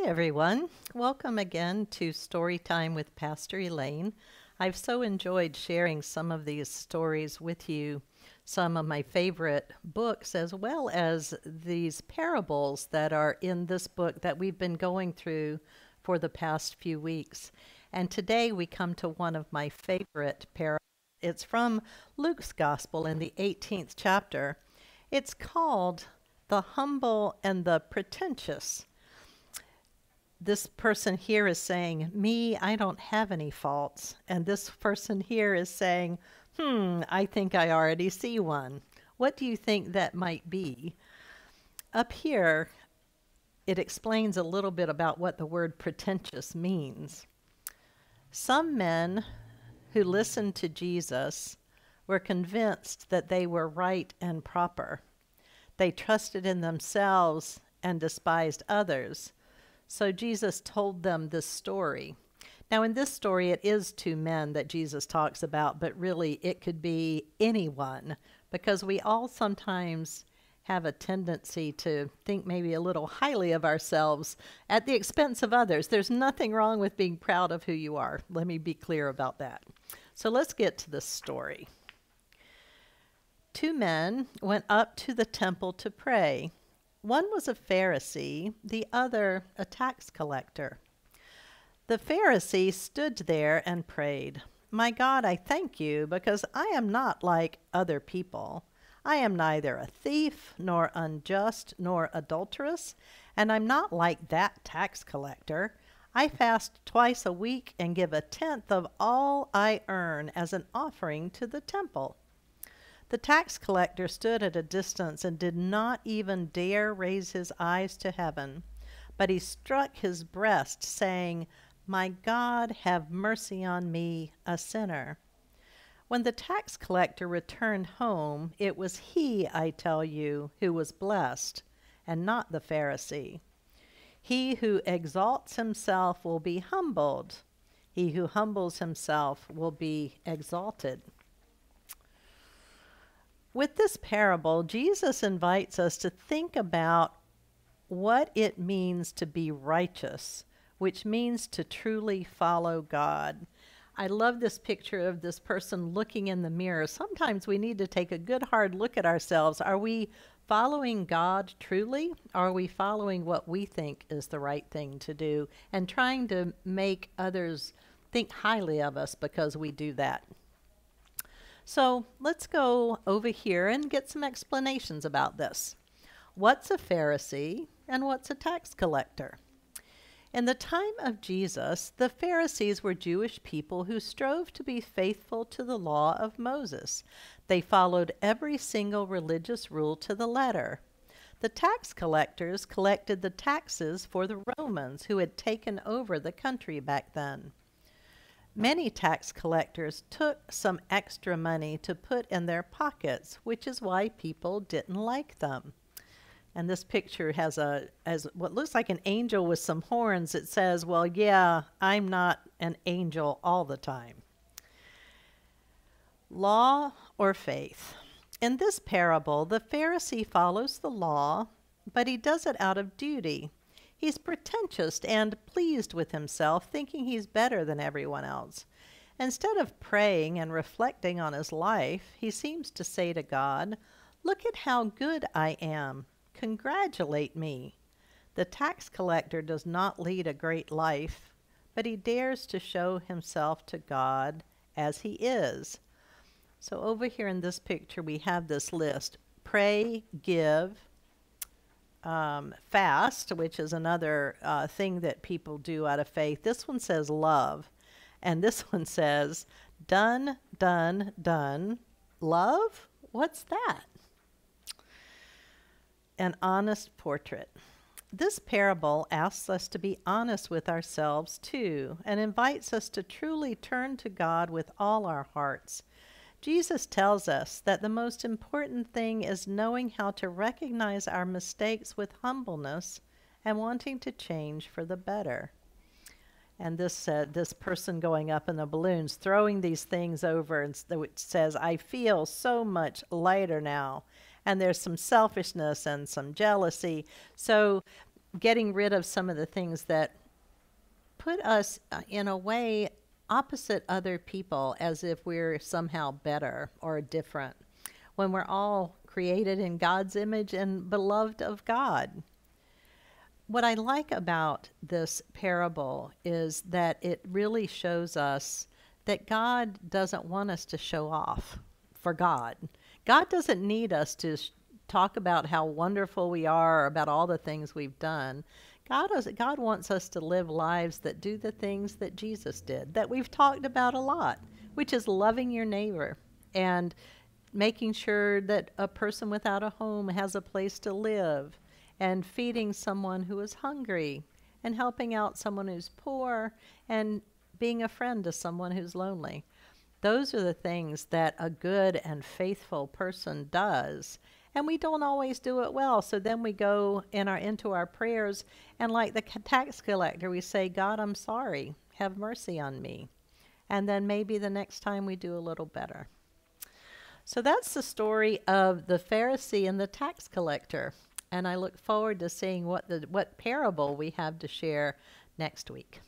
everyone. Welcome again to Storytime with Pastor Elaine. I've so enjoyed sharing some of these stories with you, some of my favorite books, as well as these parables that are in this book that we've been going through for the past few weeks. And today we come to one of my favorite parables. It's from Luke's Gospel in the 18th chapter. It's called The Humble and the Pretentious. This person here is saying, me, I don't have any faults. And this person here is saying, I think I already see one. What do you think that might be? Up here, it explains a little bit about what the word pretentious means. Some men who listened to Jesus were convinced that they were right and proper. They trusted in themselves and despised others. So Jesus told them this story. Now, in this story, it is two men that Jesus talks about, but really it could be anyone, because we all sometimes have a tendency to think maybe a little highly of ourselves at the expense of others. There's nothing wrong with being proud of who you are. Let me be clear about that. So let's get to the story. Two men went up to the temple to pray. One was a Pharisee, the other a tax collector. The Pharisee stood there and prayed, "My God, I thank you, because I am not like other people. I am neither a thief, nor unjust, nor adulterous, and I'm not like that tax collector. I fast twice a week and give a tenth of all I earn as an offering to the temple." The tax collector stood at a distance and did not even dare raise his eyes to heaven, but he struck his breast, saying, "My God, have mercy on me, a sinner." When the tax collector returned home, it was he, I tell you, who was blessed, and not the Pharisee. He who exalts himself will be humbled. He who humbles himself will be exalted. With this parable, Jesus invites us to think about what it means to be righteous, which means to truly follow God. I love this picture of this person looking in the mirror. Sometimes we need to take a good hard look at ourselves. Are we following God truly? Or are we following what we think is the right thing to do and trying to make others think highly of us because we do that? So let's go over here and get some explanations about this. What's a Pharisee and what's a tax collector? In the time of Jesus, the Pharisees were Jewish people who strove to be faithful to the law of Moses. They followed every single religious rule to the letter. The tax collectors collected the taxes for the Romans who had taken over the country back then. Many tax collectors took some extra money to put in their pockets, which is why people didn't like them. And this picture has what looks like an angel with some horns. It says, well, yeah, I'm not an angel all the time. Law or faith? In this parable, the Pharisee follows the law, but he does it out of duty. He's pretentious and pleased with himself, thinking he's better than everyone else. Instead of praying and reflecting on his life, he seems to say to God, "Look at how good I am. Congratulate me." The tax collector does not lead a great life, but he dares to show himself to God as he is. So over here in this picture, we have this list: pray, give, fast, which is another thing that people do out of faith. This one says love, and this one says done, done, done. Love? What's that? An honest portrait. This parable asks us to be honest with ourselves too, and invites us to truly turn to God with all our hearts. Jesus tells us that the most important thing is knowing how to recognize our mistakes with humbleness and wanting to change for the better. And this person going up in the balloons, throwing these things over, and it says, "I feel so much lighter now." And there's some selfishness and some jealousy. So getting rid of some of the things that put us in a way opposite other people as if we're somehow better or different when we're all created in God's image and beloved of God. What I like about this parable is that it really shows us that God doesn't want us to show off for God. God doesn't need us to talk about how wonderful we are, or about all the things we've done. God wants us to live lives that do the things that Jesus did, that we've talked about a lot, which is loving your neighbor and making sure that a person without a home has a place to live, and feeding someone who is hungry, and helping out someone who's poor, and being a friend to someone who's lonely. Those are the things that a good and faithful person does. And we don't always do it well. So then we go into our prayers, and like the tax collector, we say, God, I'm sorry. Have mercy on me. And then maybe the next time we do a little better. So that's the story of the Pharisee and the tax collector. And I look forward to seeing what parable we have to share next week.